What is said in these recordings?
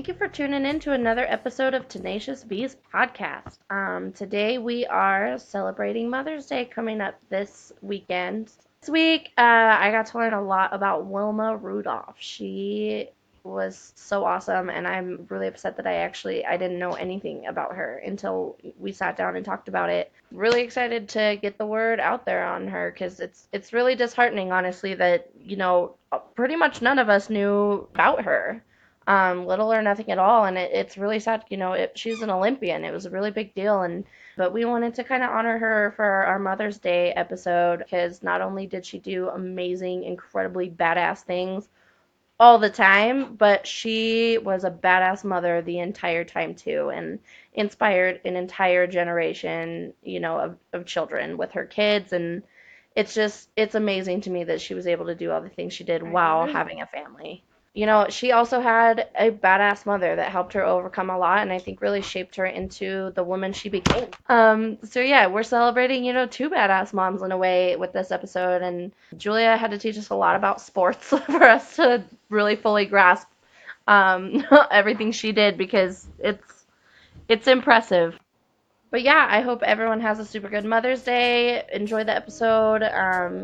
thank you for tuning in to another episode of Tenacious V's podcast. Today we are celebrating Mother's Day coming up this weekend. This week, I got to learn a lot about Wilma Rudolph. She was so awesome, and I'm really upset that I didn't know anything about her until we sat down and talked about it. Really excited to get the word out there on her because it's really disheartening, honestly, that pretty much none of us knew about her. Little or nothing at all, and it's really sad. She's an Olympian. It was a really big deal, but we wanted to kind of honor her for our Mother's Day episode because not only did she do amazing, incredibly badass things all the time, but she was a badass mother the entire time too, and inspired an entire generation, of children with her kids, and it's amazing to me that she was able to do all the things she did while having a family. She also had a badass mother that helped her overcome a lot and I think really shaped her into the woman she became. So yeah, we're celebrating, two badass moms in a way with this episode, and Julia had to teach us a lot about sports for us to really fully grasp everything she did because it's impressive. But yeah, I hope everyone has a super good Mother's Day. Enjoy the episode.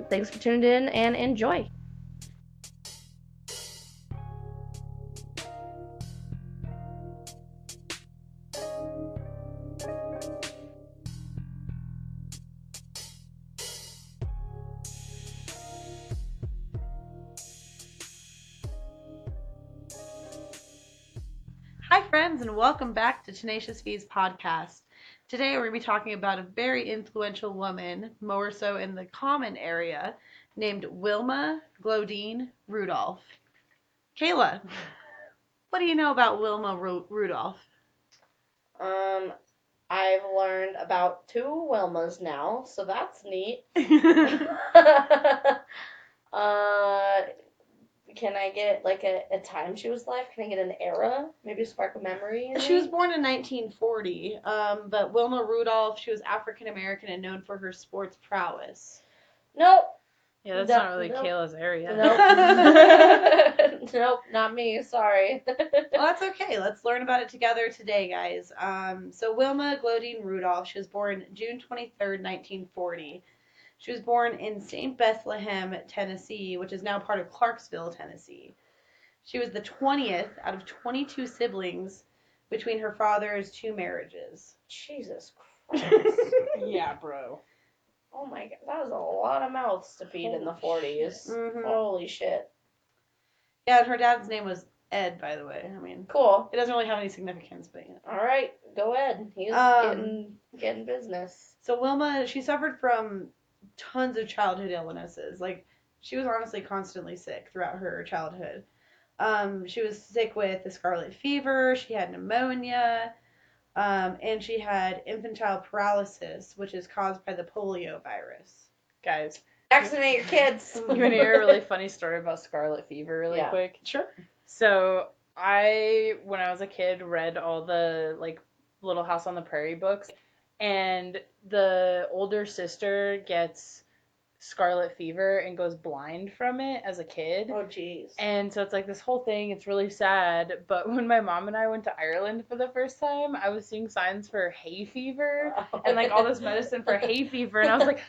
Thanks for tuning in and enjoy. Hi friends, and welcome back to Tenacious V's podcast. Today we're going to be talking about a very influential woman, more so in the common area, named Wilma Glodean Rudolph. Kayla, what do you know about Wilma Rudolph? I've learned about two Wilmas now, so that's neat. Can I get like a time she was alive? Can I get an era? Maybe spark a memory? She was born in 1940, but Wilma Rudolph, she was African American and known for her sports prowess. Nope. Yeah, that's not really Kayla's area. Nope. Nope, not me. Sorry. Well, that's okay. Let's learn about it together today, guys. So Wilma Glodean Rudolph, she was born June 23rd, 1940. She was born in St. Bethlehem, Tennessee, which is now part of Clarksville, Tennessee. She was the 20th out of 22 siblings between her father's two marriages. Jesus Christ. Yeah, bro. Oh my God, that was a lot of mouths to feed in the 40s. Mm-hmm. Holy shit. Yeah, and her dad's name was Ed, by the way. I mean, cool. It doesn't really have any significance, but yeah. All right, go Ed. He's getting business. So Wilma, she suffered from tons of childhood illnesses. Like, she was honestly constantly sick throughout her childhood. She was sick with the scarlet fever, she had pneumonia, and she had infantile paralysis, which is caused by the polio virus. Guys, vaccinate your kids. You want to hear a really funny story about scarlet fever really quick? Sure. So, when I was a kid, read all the, Little House on the Prairie books, and the older sister gets scarlet fever and goes blind from it as a kid. Oh, jeez. And so it's like this whole thing, it's really sad, but when my mom and I went to Ireland for the first time, I was seeing signs for hay fever, and all this medicine for hay fever, and I was like,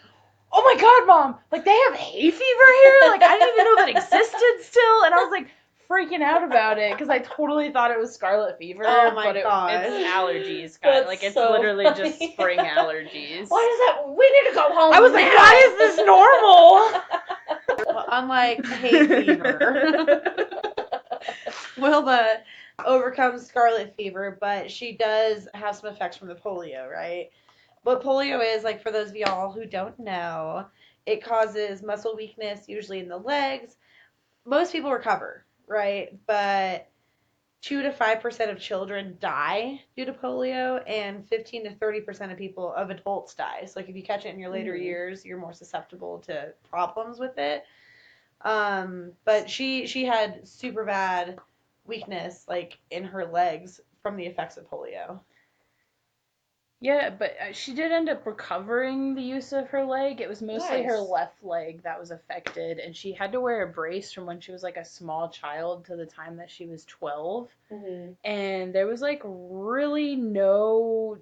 oh my God, Mom, they have hay fever here? I didn't even know that existed still, and I was freaking out about it because I totally thought it was scarlet fever. Oh my but God. it's allergies, guys. It's so literally funny. just spring allergies. Why does that? We need to go home. I was like, why is this normal? Well, unlike hay fever, Wilma overcomes scarlet fever, but she does have some effects from the polio, right? What polio is, for those of y'all who don't know, it causes muscle weakness, usually in the legs. Most people recover, right? But 2 to 5% of children die due to polio, and 15 to 30% of adults die. So, if you catch it in your later years, you're more susceptible to problems with it. But she had super bad weakness, in her legs from the effects of polio. Yeah, but she did end up recovering the use of her leg. It was mostly her Nice. left leg that was affected, and she had to wear a brace from when she was like a small child to the time that she was 12. Mm-hmm. And there was like really no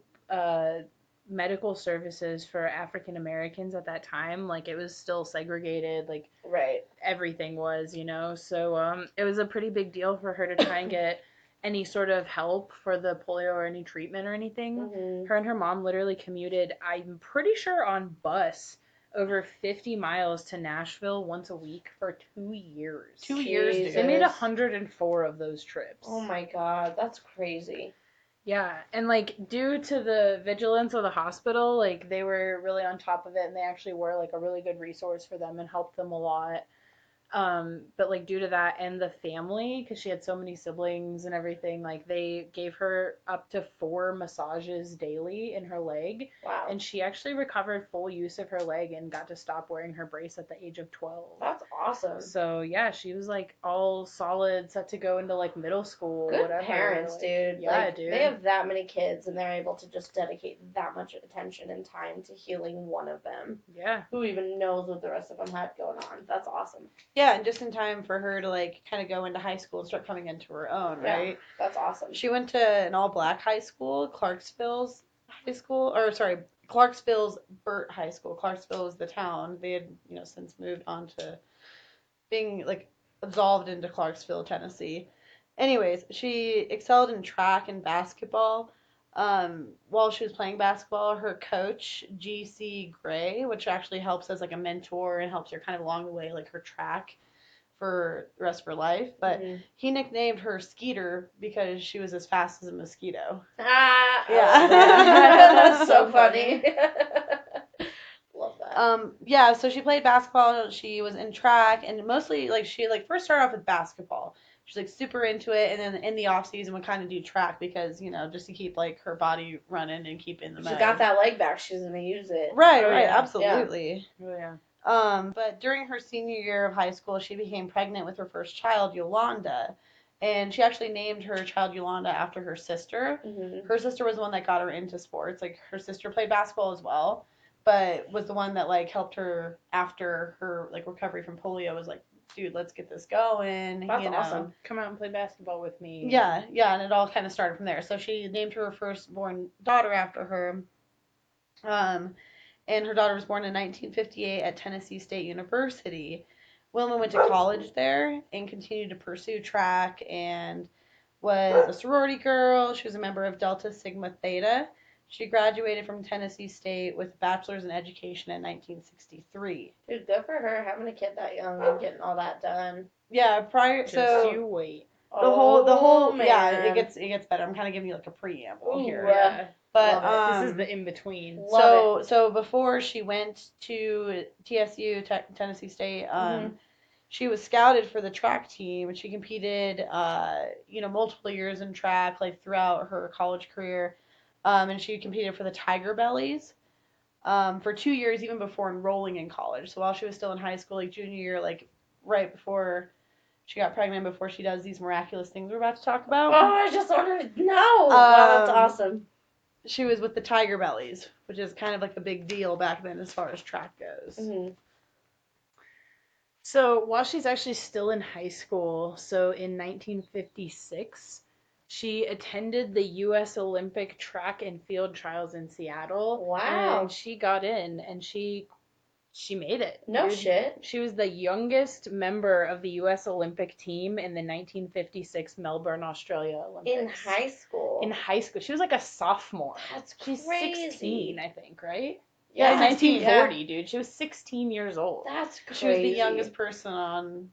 medical services for African Americans at that time. Like it was still segregated, like Right. everything was, you know. So it was a pretty big deal for her to try and get any sort of help for the polio or any treatment or anything. Mm-hmm. Her and her mom literally commuted, I'm pretty sure on bus, over 50 miles to Nashville once a week for 2 years. 2 years, dude. They made 104 of those trips. Oh my god, that's crazy. Yeah, and like due to the vigilance of the hospital, like they were really on top of it, and they actually were like a really good resource for them and helped them a lot. But like due to that and the family, because she had so many siblings and everything, like they gave her up to 4 massages daily in her leg. Wow. And she actually recovered full use of her leg and got to stop wearing her brace at the age of 12. That's awesome. So yeah, she was like all solid, set to go into like middle school, Good whatever. parents, like, dude. Yeah, like, dude. They have that many kids and they're able to just dedicate that much attention and time to healing one of them. Yeah. Who even knows what the rest of them had going on? That's awesome. Yeah, and just in time for her to like kind of go into high school and start coming into her own, right? Yeah, that's awesome. She went to an all-black high school, Clarksville's Burt High School. Clarksville is the town. They had, since moved on to being like absolved into Clarksville, Tennessee. Anyways, she excelled in track and basketball. While she was playing basketball, her coach, G.C. Gray, which actually helps as like a mentor and helps her kind of along the way, like her track for the rest of her life, but he nicknamed her Skeeter because she was as fast as a mosquito. Ah, yeah. That's so funny. Love that. Yeah, so she played basketball, she was in track, and mostly like she like first started off with basketball. She's like super into it, and then in the off season would kind of do track because, just to keep like her body running and keep in the mode. She got that leg back, she's gonna use it. Right, yeah. absolutely. Oh yeah. But during her senior year of high school, she became pregnant with her first child, Yolanda. And she actually named her child Yolanda after her sister. Mm-hmm. Her sister was the one that got her into sports. Like, her sister played basketball as well, but was the one that, like, helped her after her, like, recovery from polio. Was like, dude, let's get this going. That's awesome. Come out and play basketball with me. Yeah, and it all kind of started from there. So she named her firstborn daughter after her. And her daughter was born in 1958 at Tennessee State University. Wilma went to college there and continued to pursue track and was a sorority girl. She was a member of Delta Sigma Theta. She graduated from Tennessee State with a bachelor's in education in 1963. Dude, good for her having a kid that young and getting all that done. Yeah, You wait. The whole man. yeah, it gets better. I'm kind of giving you like a preamble Ooh, here. Yeah. But this is the in between. So before she went to TSU, Tennessee State, she was scouted for the track team, and she competed, multiple years in track, like throughout her college career, and she competed for the Tiger Bellies, for 2 years, even before enrolling in college. So while she was still in high school, like junior year, like right before she got pregnant, before she does these miraculous things we're about to talk about. Oh, I just wanted to know. Wow, that's awesome. She was with the Tiger Bellies, which is kind of like a big deal back then as far as track goes. Mm-hmm. So while she's actually still in high school, so in 1956, she attended the U.S. Olympic track and field trials in Seattle. Wow. And she got in, and she made it. No shit. She was the youngest member of the U.S. Olympic team in the 1956 Melbourne, Australia Olympics. In high school? In high school. She was like a sophomore. That's She's crazy. 16, I think, right? Yeah, 1940, dude. She was 16 years old. That's crazy. She was the youngest person on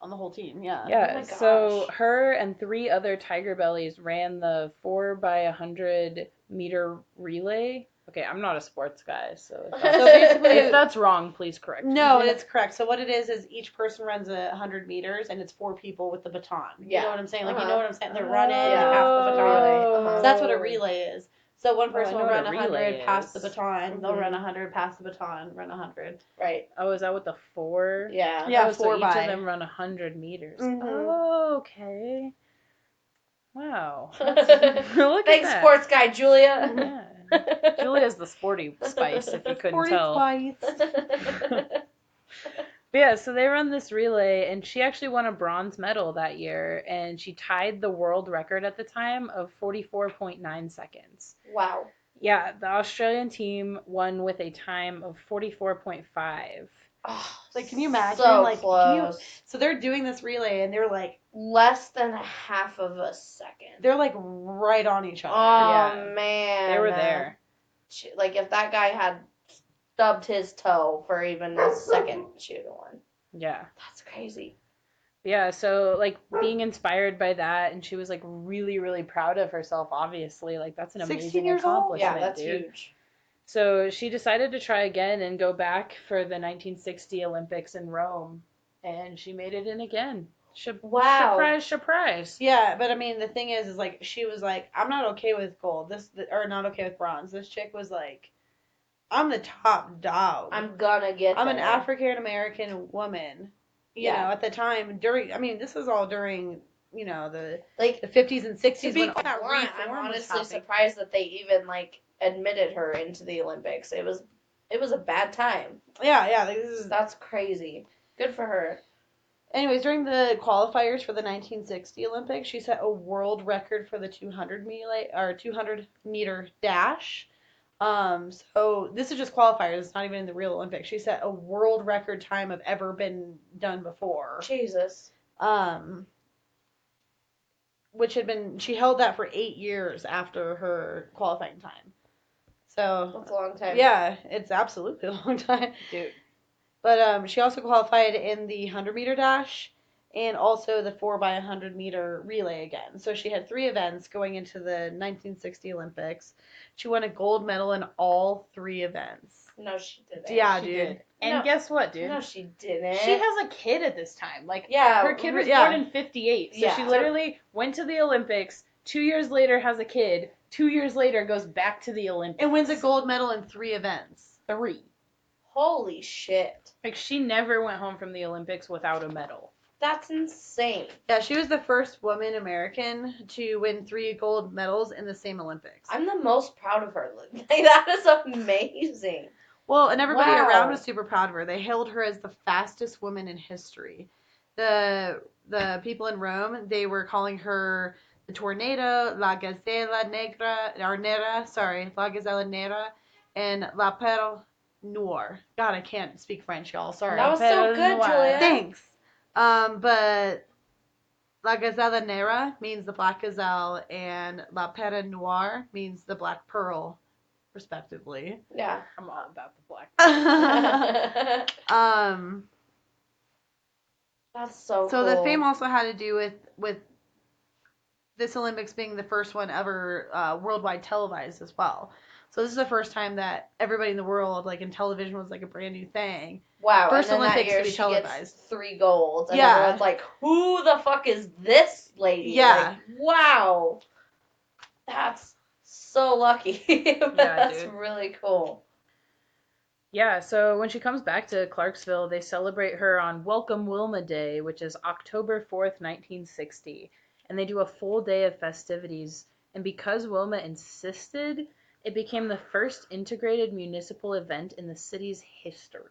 the whole team, yeah. Yeah, Oh my so gosh. her and 3 other Tiger Bellies ran the 4x100 meter relay. Okay, I'm not a sports guy, so basically, if that's wrong, please correct me. No, it's correct. So what it is each person runs 100 meters, and it's 4 people with the baton. You know what I'm saying? Like, you know what I'm saying? They're running, they pass the baton. Relay. So that's what a relay is. So one person I will know run what a 100, relay pass the is. baton. They'll run 100, pass the baton, run 100. Right. Oh, is that with the 4? Yeah. Yeah, Oh, so 4 each by. of them run 100 meters. Mhm. Oh, okay. Wow. Look at Thanks, that. sports guy Julia. Yeah. Julia's the sporty spice, if you couldn't tell. Spice. But yeah, so they run this relay, and she actually won a bronze medal that year, and she tied the world record at the time of 44.9 seconds. Wow. Yeah, the Australian team won with a time of 44.5. Oh, like, can you imagine? So like, close. So they're doing this relay, and they're like less than a half of a second. they're like right on each other. Oh Yeah. man. They were there. Like if that guy had stubbed his toe for even a second, she would have won. Yeah. That's crazy. Yeah, so like being inspired by that, and she was like really, really proud of herself, obviously. Like that's an 16 amazing years old? accomplishment, Yeah, that's dude. huge. So she decided to try again and go back for the 1960 Olympics in Rome, and she made it in again. Wow. Surprise, surprise. Yeah, but I mean, the thing is like she was like, I'm not okay with gold. Or not okay with bronze. This chick was like, I'm the top dog. I'm gonna get I'm an there. African American woman. You know, at the time this was all during, the Like 50s and 60s to be when all that blunt, I'm reform was honestly happening. surprised that they even like admitted her into the Olympics. It was a bad time. Yeah, like, this is. That's crazy. Good for her. Anyways, during the qualifiers for the 1960 Olympics, she set a world record for the 200 meter dash. So this is just qualifiers. It's not even in the real Olympics. She set a world record time of ever been done before. Jesus. Which she held that for 8 years after her qualifying time. So That's a long time. yeah, it's absolutely a long time. Dude. But she also qualified in the 100-meter dash and also the 4x100-meter relay again. So she had 3 events going into the 1960 Olympics. She won a gold medal in all 3 events. No, she didn't. Yeah, She dude. did. And No. guess what, dude? No, she didn't. She has a kid at this time. Like, Yeah, her kid was yeah. born in 58. So Yeah. she literally went to the Olympics, 2 years later has a kid, 2 years later goes back to the Olympics. And wins a gold medal in 3 events. 3. Holy shit. Like, she never went home from the Olympics without a medal. That's insane. Yeah, she was the first woman American to win 3 gold medals in the same Olympics. I'm the most proud of her. Like, that is amazing. Well, and everybody Wow. around was super proud of her. They hailed her as the fastest woman in history. The people in Rome, they were calling her the Tornado, La Gazella Nera, and La Perle Noire. God, I can't speak French, y'all. Sorry. That was so good, Julia. Thanks. But La Gazella Nera means the black gazelle, and La Perle Noire means the black pearl, respectively. Yeah. I'm all about the black. That's so So cool. the fame also had to do with this Olympics being the first one ever worldwide televised as well. So this is the first time that everybody in the world, like in television, was like a brand new thing. Wow. First and then Olympics that year to be she televised. gets 3 golds. And Yeah. everyone's like, who the fuck is this lady? Yeah. Like, wow. That's so lucky. That's dude. really cool. Yeah, so when she comes back to Clarksville, they celebrate her on Welcome Wilma Day, which is October 4th, 1960. And they do a full day of festivities. And because Wilma insisted, it became the first integrated municipal event in the city's history.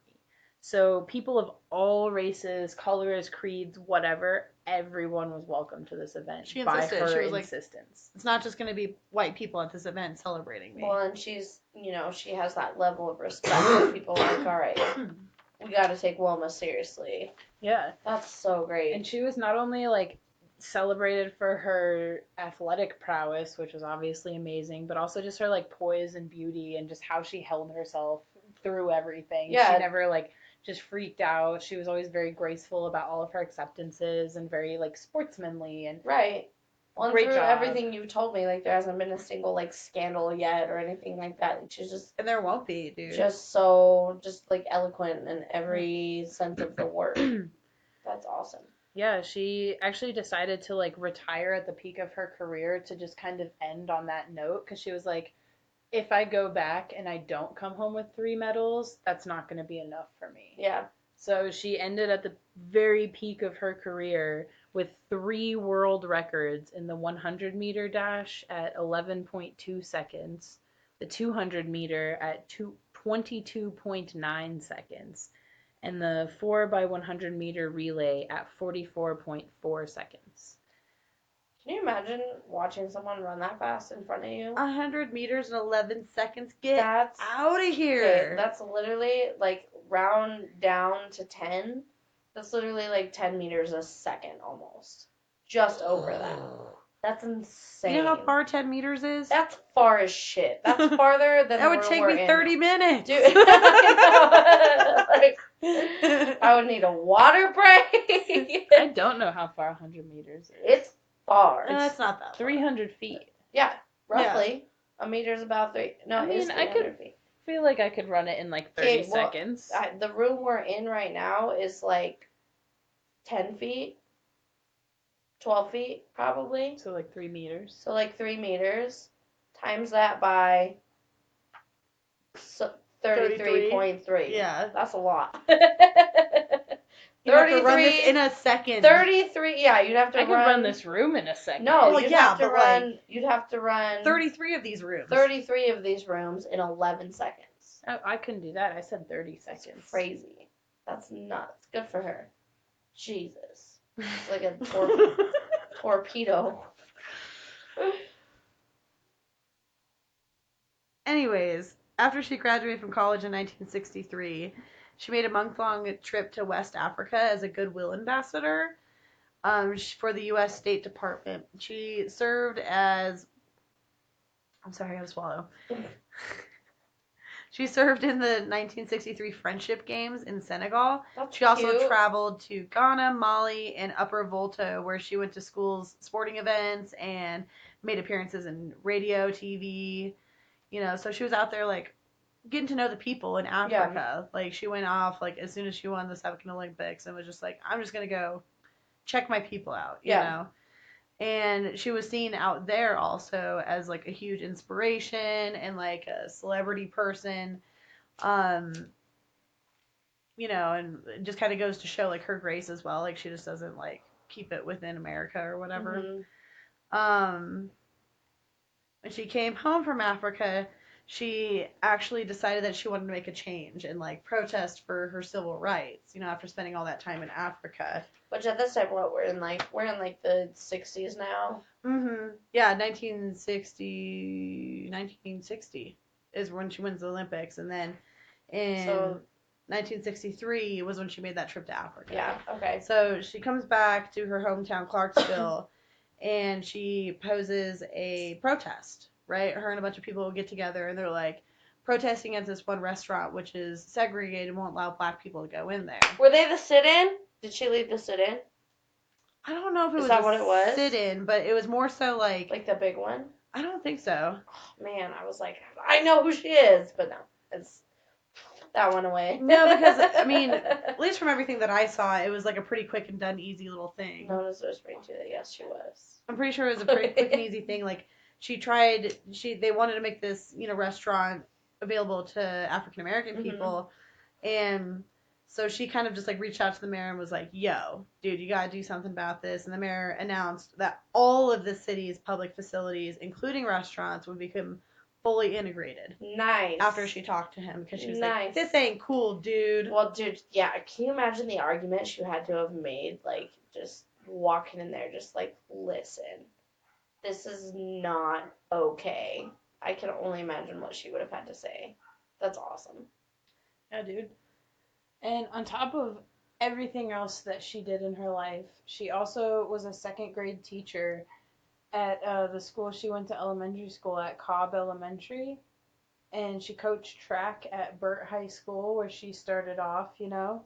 So people of all races, colors, creeds, whatever, everyone was welcome to this event She by insisted. her She was like, insistence. It's not just going to be white people at this event celebrating me. Well, and she's, she has that level of respect. People are like, all right, we got to take Wilma seriously. Yeah. That's so great. And she was not only like celebrated for her athletic prowess, which was obviously amazing, but also just her like poise and beauty and just how she held herself through everything. Yeah. She never like just freaked out. She was always very graceful about all of her acceptances and very like sportsmanly and Right. Well, Great through job. everything you've told me, like there hasn't been a single like scandal yet or anything like that. Like, she's just And there won't be, dude. just like eloquent in every sense of the word. That's awesome. yeah, she actually decided to like retire at the peak of her career to just kind of end on that note, because she was like, if I go back and I don't come home with 3 medals, that's not going to be enough for me. Yeah. So she ended at the very peak of her career with 3 world records in the 100-meter dash at 11.2 seconds, the 200 meter at 22.9 seconds, and the 4 by 100 meter relay at 44.4 seconds. Can you imagine watching someone run that fast in front of you? 100 meters in 11 seconds. Get That's out of here. okay, that's literally like round down to 10. That's literally like 10 meters a second almost. Just over that. That's insane. You know how far 10 meters is? That's far as shit. That's farther than that would take me 30 minutes. Dude, like, I would need a water break. I don't know how far 100 meters is. It's far. No, that's not that 300 feet. Yeah, roughly. A meter's about 3. No, I mean, it's 300 feet. I feel like I could run it in like 30 seconds. The room we're in right now is like 10 feet. 12 feet, probably. So like 3 meters. So like 3 meters. Times that by 33.3. Yeah. That's a lot. You have to run this in a second. 33, yeah, you'd have to I could run this room in a second. No, Well, you'd yeah, have to but, run, like, you'd have to run 33 of these rooms. 33 of these rooms in 11 seconds. I couldn't do that. I said 30 That's seconds. crazy. That's nuts. Good for her. Jesus. It's like a torpedo. Anyways, after she graduated from college in 1963, she made a month-long trip to West Africa as a Goodwill ambassador for the U.S. State Department. She served as... I'm sorry, I gotta swallow. She served in the 1963 Friendship Games in Senegal. That's She also cute. traveled to Ghana, Mali, and Upper Volta, where she went to schools' sporting events and made appearances in radio, TV. You know, so she was out there, like, getting to know the people in Africa. Yeah. Like, she went off, like, as soon as she won the Second Olympics and was just like, I'm just going to go check my people out, you know? And she was seen out there also as, like, a huge inspiration and, like, a celebrity person. You know, and it just kind of goes to show, like, her grace as well. Like, she just doesn't, like, keep it within America or whatever. Mm-hmm. When she came home from Africa, she actually decided that she wanted to make a change and, like, protest for her civil rights, you know, after spending all that time in Africa. Which at this time, what, we're in like the 60s now? Mm-hmm. Yeah, 1960 is when she wins the Olympics, and then in 1963 was when she made that trip to Africa. Yeah, okay. So she comes back to her hometown, Clarksville, and she poses a protest, right? Her and a bunch of people get together, and they're like protesting against this one restaurant, which is segregated and won't allow black people to go in there. Were they the sit-in? Did she lead the sit-in? I don't know if it was that what it was? sit-in, but it was more so like... Like the big one? I don't think so. Oh, man, I was like, I know who she is, but no, that went away. No, because, I mean, at least from everything that I saw, it was like a pretty quick and done, easy little thing. Nona's whispering too that yes, she was. I'm pretty sure it was a pretty quick and easy thing. Like, they wanted to make this, you know, restaurant available to African American people, and so she kind of just, like, reached out to the mayor and was like, yo, dude, you gotta do something about this. And the mayor announced that all of the city's public facilities, including restaurants, would become fully integrated. Nice. After she talked to him, because she was Nice. like, this ain't cool, dude. Well, dude, yeah, can you imagine the argument she had to have made, like, just walking in there, just like, listen, this is not okay. I can only imagine what she would have had to say. That's awesome. Yeah, dude. And on top of everything else that she did in her life, she also was a second grade teacher at the school she went to elementary school at, Cobb Elementary. And she coached track at Burt High School, where she started off, you know.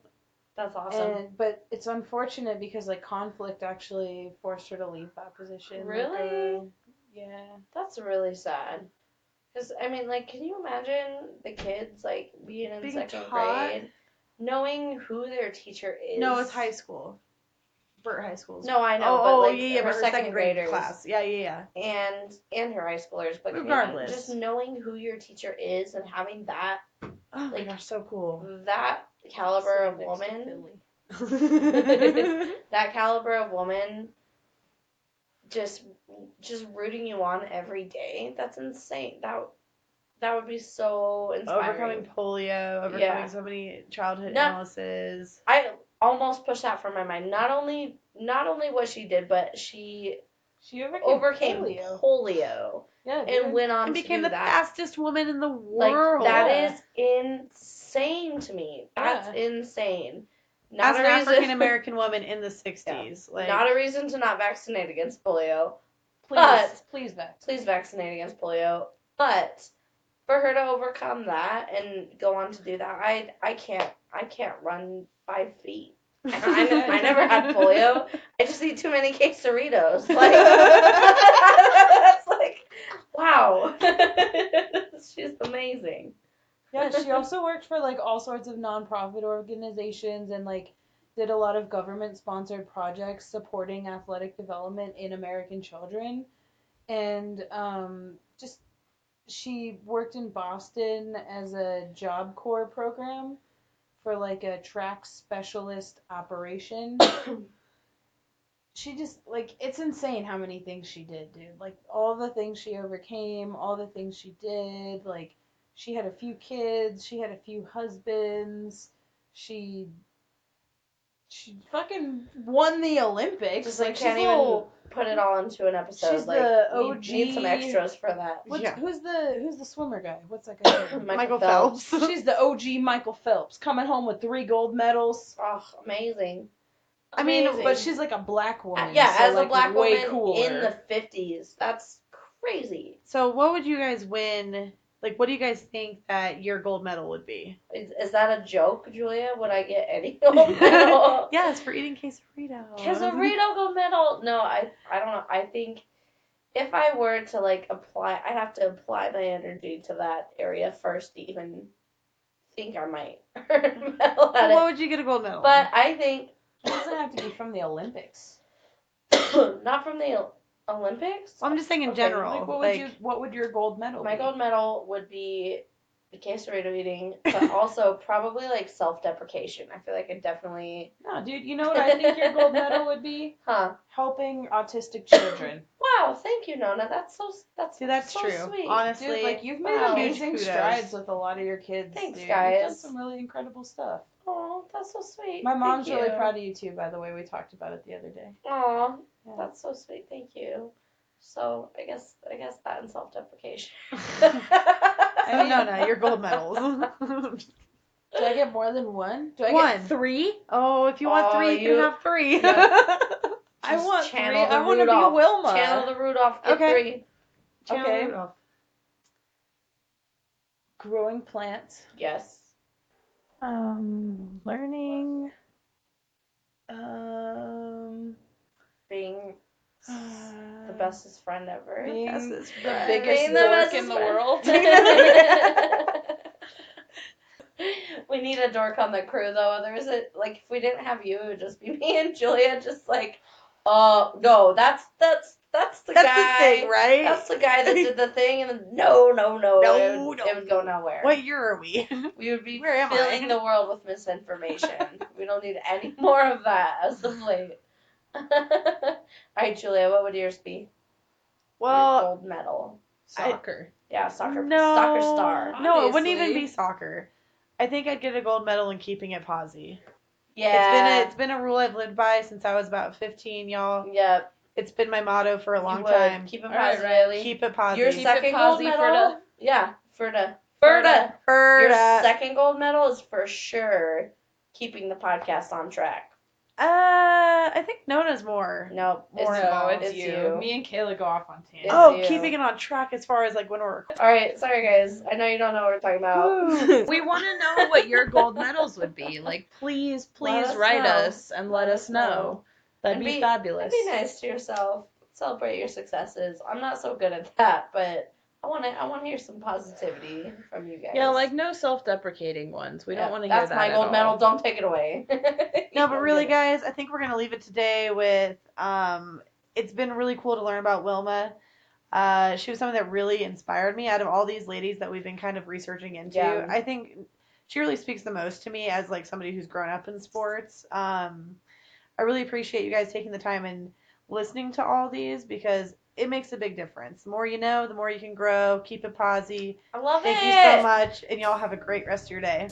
That's awesome. But it's unfortunate because, like, conflict actually forced her to leave that position. Really? Like, yeah. That's really sad. Because, I mean, like, can you imagine the kids, like, being in second grade, knowing who their teacher is? No, it's high school. Burt High School. No, I know, but, like, yeah, her her second graders. class. Yeah. And her high schoolers. But regardless. Just knowing who your teacher is and having that, Oh, my like, gosh, so cool. that caliber of woman, that caliber of woman just rooting you on every day, that's insane. That would be so inspiring. Overcoming polio, overcoming so many childhood illnesses. I almost pushed that from my mind. Not only what she did, but she overcame polio. Yeah, and went on and to became do the that. fastest woman in the world. Like, that is insane to me. That's insane. Not as an African American woman in the 60s. Like, not a reason to not vaccinate against polio. Please vaccinate against polio. But for her to overcome that and go on to do that, I can't run 5 feet. I never had polio. I just eat too many quesadillas. Like, that's like, wow. She's amazing. Yeah, she also worked for like all sorts of nonprofit organizations and like did a lot of government sponsored projects supporting athletic development in American children. And just she worked in Boston as a Job Corps program for like a track specialist operation. She just, like, it's insane how many things she did, dude. Like, all the things she overcame, all the things she did. Like, she had a few kids, she had a few husbands, she fucking won the Olympics. Just like can't even put it all into an episode. She's like, the OG. Need some extras for that. Who's the swimmer guy? What's that guy's name? Michael Phelps. She's the OG Michael Phelps, coming home with 3 gold medals. Oh, amazing. I mean, but she's like a black woman. Yeah, so as like a black way woman cooler. in the 50s. That's crazy. So what would you guys win? Like, what do you guys think that your gold medal would be? Is that a joke, Julia? Would I get any gold medal? Yes, for eating quesarito. Quesarito gold medal? No, I don't know. I think if I were to, like, apply, I'd have to apply my energy to that area first to even think I might earn a medal at it. What would you get a gold medal? But I think... It doesn't have to be from the Olympics. Not from the Olympics? Well, I'm just saying in general. Like, what would your gold medal be? My gold medal would be the quesarito eating, but also probably, like, self-deprecation. I feel like I definitely... No, dude, you know what I think your gold medal would be? Huh. Helping autistic children. Wow, thank you, Nona. That's so true. Sweet. Honestly, dude, like, you've made amazing strides with a lot of your kids. Thanks, dude. guys. You've done some really incredible stuff. Oh, that's so sweet. My mom's really proud of you too, by the way. We talked about it the other day. Oh, that's so sweet. Thank you. So I guess that and self-deprecation. I mean, no, your gold medals. Do I get more than one? Do I get 3? Oh, if you want 3, you can have 3. I want 3. I want to be Wilma. Channel the Rudolph. Get 3. Okay. Rudolph. Growing plants. Yes. Learning. Being the bestest friend ever. Being bestest the friend. biggest dork in the world. We need a dork on the crew, though. Like, if we didn't have you, it would just be me and Julia, just like, no, that's the guy. That's the thing, right? That's the guy that did the thing, and then, no. It would go nowhere. What year are we? We would be filling the world with misinformation. We don't need any more of that as of late. Alright, Julia, what would yours be? Well, your gold medal. Soccer. Soccer. No, Soccer star. No, it wouldn't even be soccer. I think I'd get a gold medal in keeping it posy. Yeah. It's been a rule I've lived by since I was about 15, y'all. Yep. It's been my motto for a long time. Keep it posy, Riley. Keep it posy. Your second gold medal? Ferda. Your second gold medal is for sure keeping the podcast on track. I think Nona's more. No, it's you. Me and Kayla go off on tangents. Keeping it on track as far as like when we're. All right, sorry guys. I know you don't know what we're talking about. We want to know what your gold medals would be. Like, please write us and let us know. That'd be fabulous. Be nice to yourself. Celebrate your successes. I'm not so good at that, but I want to hear some positivity from you guys. Yeah, like no self-deprecating ones. We don't want to hear that. That's my gold medal. Don't take it away. No, but really, guys, I think we're gonna leave it today with. It's been really cool to learn about Wilma. She was someone that really inspired me out of all these ladies that we've been kind of researching into. Yeah. I think she really speaks the most to me as like somebody who's grown up in sports. I really appreciate you guys taking the time and listening to all these because it makes a big difference. The more you know, the more you can grow. Keep it posy. I love Thank it. you so much, and y'all have a great rest of your day.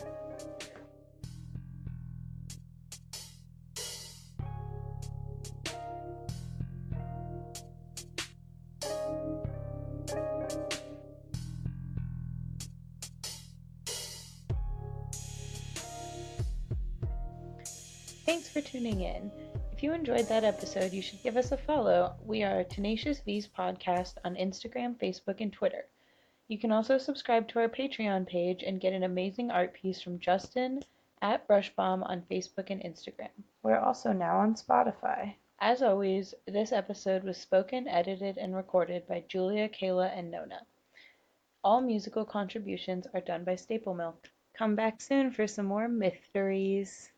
Thanks for tuning in. If you enjoyed that episode, you should give us a follow. We are Tenacious V's Podcast on Instagram, Facebook, and Twitter. You can also subscribe to our Patreon page and get an amazing art piece from Justin at Brushbomb on Facebook and Instagram. We're also now on Spotify. As always, this episode was spoken, edited, and recorded by Julia, Kayla, and Nona. All musical contributions are done by Staple Milk. Come back soon for some more mysteries.